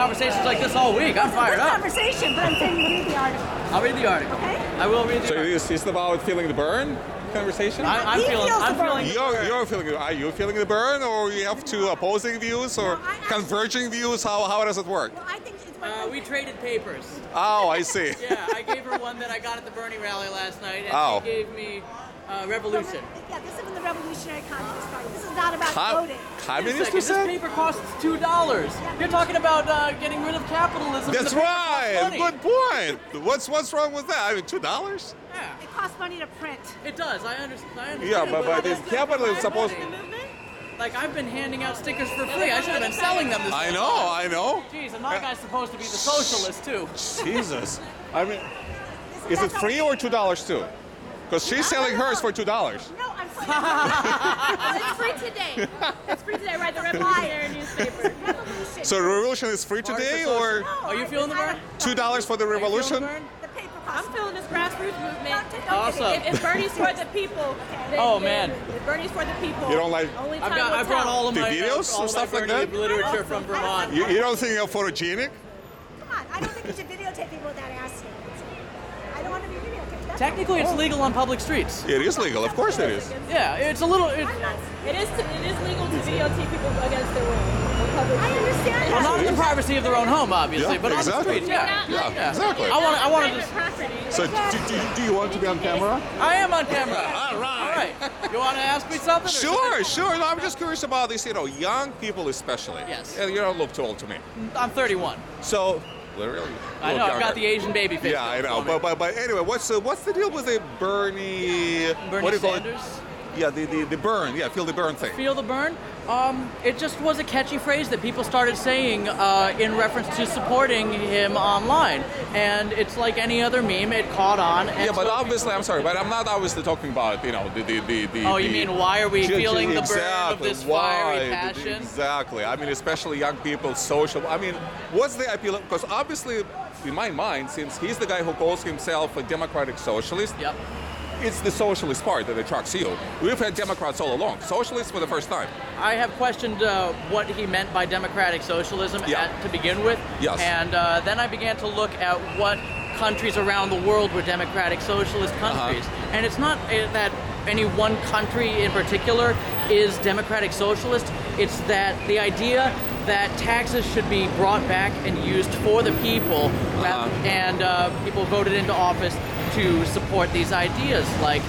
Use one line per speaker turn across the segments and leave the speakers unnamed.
conversations like this all week. I'm fired up.
Conversation, but I'm saying read the article.
I'll read the article.
Okay.
I will read the
So
article.
is this about feeling the burn conversation?
I'm
He
feeling.
feels
I'm
the burn.
feeling.
You're feeling it. Are you feeling the burn, or you have two opposing views, or
No, I-
converging views? How does it work?
Well, I think it's
We traded papers.
Oh, I see.
Yeah, I gave her one that I got at the Bernie rally last night, and
Oh.
she gave me Revolution.
Yeah, this is when the Revolutionary Communist Party. This is not about voting.
Communist, you
This
said?
paper costs $2. You're talking about getting rid of capitalism.
That's
The paper costs
right.
money.
Good point. What's wrong with that? I mean, $2.
Yeah,
It costs money to print.
it does. I understand.
Yeah, but
it's
the capital is supposed.
like I've been handing out stickers for free. I should have been selling them this
I
whole time.
know.
Jeez, and my guy's supposed to be the socialist too.
Jesus. I mean, is it free or $2 too? Because she's selling hers for $2.
No, I'm
It's free today. It's free today. Right, the Revolutionary newspaper.
Revolution.
So the revolution is free today, or
Are you feeling the burn?
$2 for the
Are you feeling
revolution?
the burn?
The paper
I'm
costs.
feeling this grassroots movement.
Awesome.
If Bernie's for the people, then,
Oh, man.
if Bernie's for the people.
You don't like-
Only
I've
time
got.
will
I brought
tell.
all of
The
my
videos
all
or
of
stuff
my
like
Bernie
that?
literature from Vermont.
You don't think you're photogenic?
Come on, I don't think you should videotape people without asking. I don't want to be videotaped. That's
Technically, it's legal on public streets.
It is legal, of course it is.
Yeah, it's a little.
I'm not,
It is legal to videotape people against their will.
I understand
Well,
that.
not in the privacy of their own home, obviously,
Yeah,
but on the
exactly.
streets. Yeah.
Yeah, exactly.
I wanted to.
Property.
So do you want to be on camera?
I am on camera.
All right.
All right. You want to ask me something? or
Sure,
should
sure. No, I'm just curious about this, young people especially.
Yes.
And you don't look too old to me.
I'm 31.
So, literally.
I know. I've got the Asian baby face.
Yeah, I know.
going for me.
But anyway, what's the deal with the Bernie?
Bernie
what do you call it?
Sanders.
Yeah, the burn. Yeah, feel the burn thing.
Feel the burn. It just was a catchy phrase that people started saying in reference to supporting him online, and it's like any other meme. It caught on. And
Yeah, but
so
obviously, I'm sorry, but I'm not obviously talking about the.
Oh, you mean why are we feeling the burn of
exactly,
this
why?
fiery passion?
Exactly. I mean, especially young people, social. I mean, what's the appeal? Because obviously, in my mind, since he's the guy who calls himself a democratic socialist,
Yep.
it's the socialist part that attracts you. We've had Democrats all along. Socialists for the first time.
I have questioned what he meant by democratic socialism
Yeah.
to begin with.
Yes.
And then I began to look at what countries around the world were democratic socialist countries. And it's not that any one country in particular is democratic socialist. It's that the idea that taxes should be brought back and used for the people, and people voted into office to support these ideas, like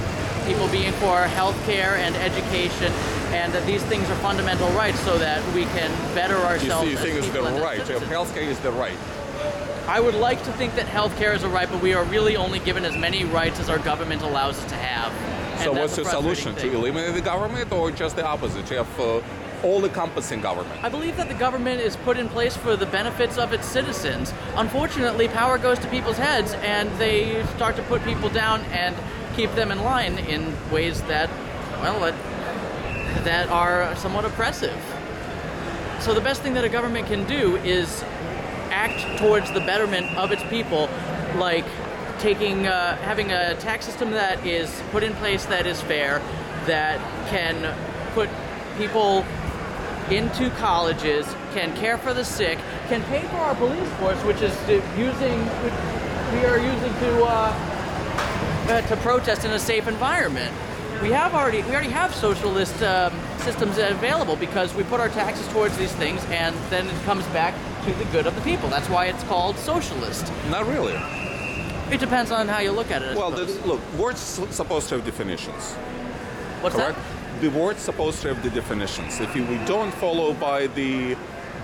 people being for health care and education, and that these things are fundamental rights so that we can better ourselves.
You
as
think it's the
people and as
right.
citizens.
Healthcare is the right.
I would like to think that healthcare is a right, but we are really only given as many rights as our government allows us to have. And
So
that's
what's
a
the
frustrating
solution?
thing.
To eliminate the government, or just the opposite? To have all-encompassing government?
I believe that the government is put in place for the benefits of its citizens. Unfortunately, power goes to people's heads, and they start to put people down and keep them in line in ways that, well, that are somewhat oppressive. So the best thing that a government can do is act towards the betterment of its people, like having a tax system that is put in place that is fair, that can put people into colleges, can care for the sick, can pay for our police force, which is we are using to protest in a safe environment. We already have socialist systems available because we put our taxes towards these things, and then it comes back to the good of the people. That's why it's called socialist.
Not really.
It depends on how you look at it. I
Well,
suppose.
look, words supposed to have definitions.
What's
Correct?
that?
The word's supposed to have the definitions. If we don't follow by the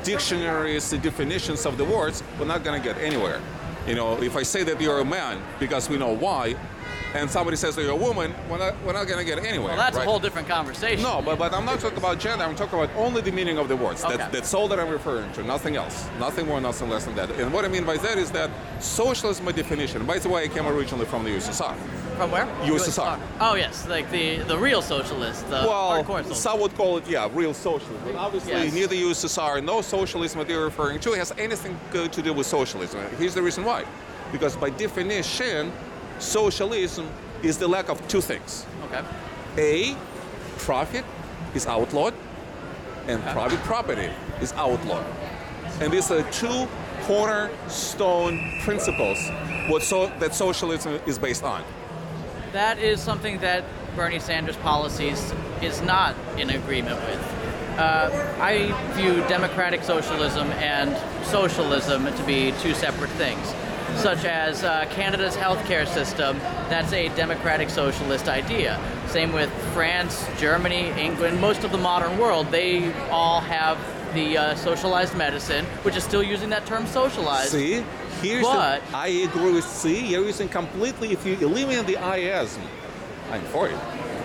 dictionaries, the definitions of the words, we're not going to get anywhere. If I say that you're a man because we know why, and somebody says that you're a woman, we're not going to get anywhere.
Well, that's
right?
a whole different conversation.
No, but I'm not talking about gender. I'm talking about only the meaning of the words.
Okay.
That's all that I'm referring to. Nothing else. Nothing more, nothing less than that. And what I mean by that is that socialism by definition. By the way, I came originally from the USSR.
From where?
USSR.
Oh yes, like the real socialist, the
Well,
hardcore socialist.
some would call it, real socialism. But obviously,
Yes.
neither USSR nor socialism that you're referring to has anything to do with socialism. Here's the reason why. Because by definition, socialism is the lack of two things.
Okay.
A, profit is outlawed, and private property is outlawed. And these are two cornerstone principles that socialism is based on.
That is something that Bernie Sanders' policies is not in agreement with. I view democratic socialism and socialism to be two separate things, such as Canada's healthcare system. That's a democratic socialist idea. Same with France, Germany, England, most of the modern world. They all have the socialized medicine, which is still using that term socialized.
See, I agree with C. You're using completely, if you eliminate the IS, I'm for it.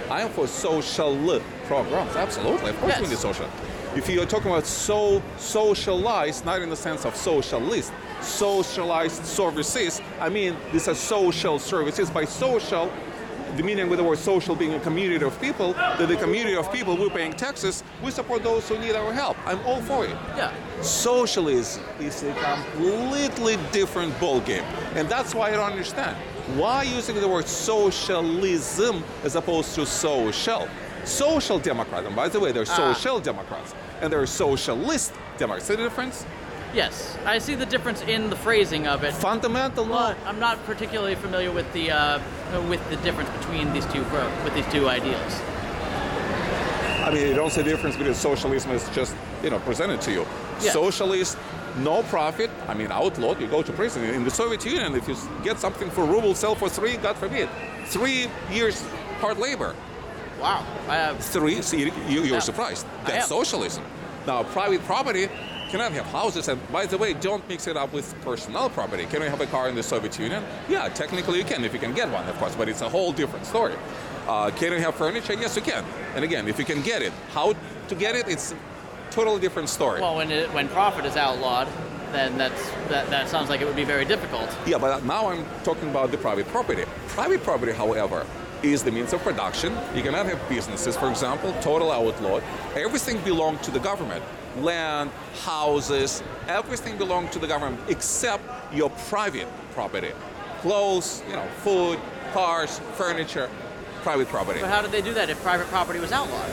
I am for social programs, absolutely. Of course we need social. If you're talking about socialized, not in the sense of socialist, socialized services, I mean these are social services. By social, the meaning with the word social being a community of people, that the community of people, we're paying taxes, we support those who need our help. I'm all for it.
Yeah.
Socialism is a completely different ballgame. And that's why I don't understand. Why using the word socialism as opposed to social? Social Democrat, and by the way, there are social Democrats, and there are socialist Democrats. See the difference?
Yes, I see the difference in the phrasing of it.
Fundamental,
But I'm not particularly familiar with the difference between these two ideals.
I mean, you don't see the difference because socialism is just, presented to you.
Yeah.
Socialist, no profit, outlawed, you go to prison. In the Soviet Union, if you get something for a ruble, sell for 3, God forbid. 3 years hard labor.
Wow.
3, see, you're surprised. That's socialism. Now, private property cannot have houses, and by the way, don't mix it up with personal property. Can you have a car in the Soviet Union? Yeah, technically you can, if you can get one, of course, but it's a whole different story. Can you have furniture? Yes, you can. And again, if you can get it, how to get it, it's a totally different story.
Well, when profit is outlawed, then that sounds like it would be very difficult.
Yeah, but now I'm talking about the private property. Private property, however, is the means of production. You cannot have businesses, for example, total outlawed. Everything belongs to the government. Land, houses, everything belongs to the government except your private property. Clothes, food, cars, furniture, private property.
But how did they do that if private property was outlawed?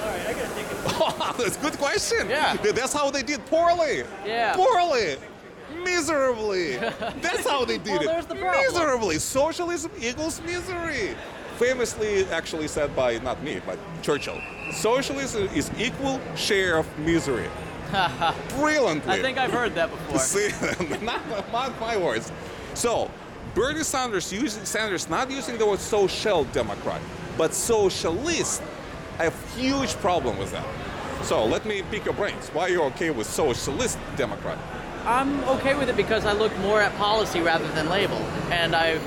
That's a good question.
Yeah.
That's how they did poorly.
Yeah.
Poorly. Miserably. That's how they did
Well,
it.
there's the problem.
Miserably. Socialism equals misery. Famously, actually said by, not me, but Churchill, socialism is equal share of misery. Brilliantly.
I think I've heard that before.
See, not my words. So, Bernie Sanders not using the word social democrat, but socialist. I have huge problem with that. So let me pick your brains. Why are you okay with socialist democrat?
I'm okay with it because I look more at policy rather than label, and I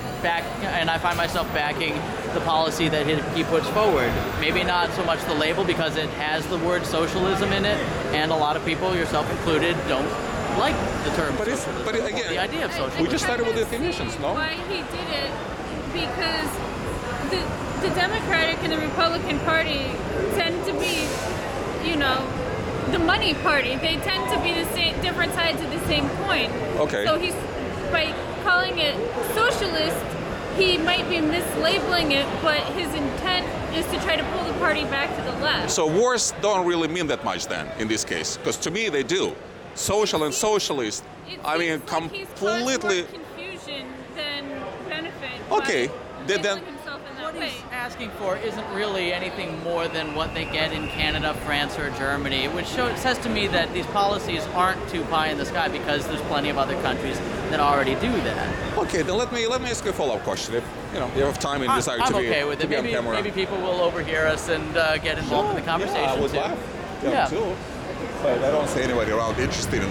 find myself backing the policy that he puts forward. Maybe not so much the label because it has the word socialism in it, and a lot of people, yourself included, don't like the term socialism.
But again,
the idea of socialism.
We just started with definitions, no?
Why he did it, because the Democratic and the Republican Party tend to be, the money party. They tend to be the same, different sides of the same coin.
Okay.
So by calling it socialist, he might be mislabeling it, but his intent is to try to pull the party back to the left.
So words don't really mean that much then, in this case, because to me they do. Social and socialist,
He's
completely.
caused more confusion than benefit.
Okay,
by
then
labeling himself in that
What
way.
he's asking for isn't really anything more than what they get in Canada, France, or Germany, which says to me that these policies aren't too pie in the sky because there's plenty of other countries that already do that.
Okay, then let me ask you a follow-up question. If you have time and desire
I'm
to be
okay with
to
it.
be on camera.
Maybe people will overhear us and get involved in the conversation
Yeah, I would
too.
laugh.
Yeah.
Too. But I don't see anybody around interested in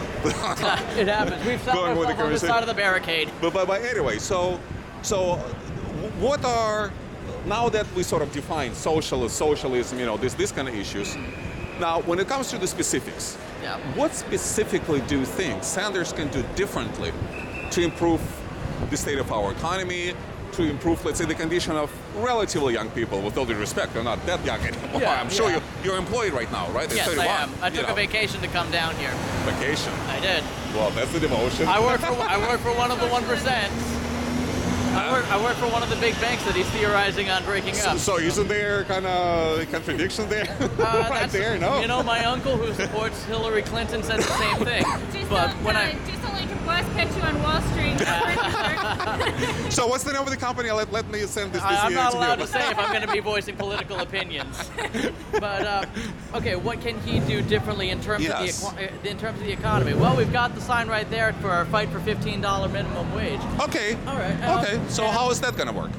It happens. We've found
Going with the
ourselves on this side of the barricade.
But anyway, so what are, now that we sort of define socialism, this kind of issues. Now, when it comes to the specifics,
Yeah.
what specifically do you think Sanders can do differently to improve the state of our economy, to improve, let's say, the condition of relatively young people? With all due respect, they're not that young anymore.
Yeah,
I'm sure
yeah.
you're employed right now, right?
Yes,
31,
I am. I took a vacation to come down here.
Vacation.
I did.
Well, that's the demotion.
I work for one of the 1%. I work for one of the big banks that he's theorizing on breaking up.
So isn't there kind of contradiction there? Right there, no?
You know, my uncle who supports Hillary Clinton said the same thing. But when
just don't let your boss catch you on Wall Street.
So what's the name of the company? Let me send this.
I'm not allowed to say if I'm going to be voicing political opinions. But okay, what can he do differently in terms of the economy? Well, we've got the sign right there for our fight for $15 minimum wage.
Okay.
All right.
Okay. So how is that going to work?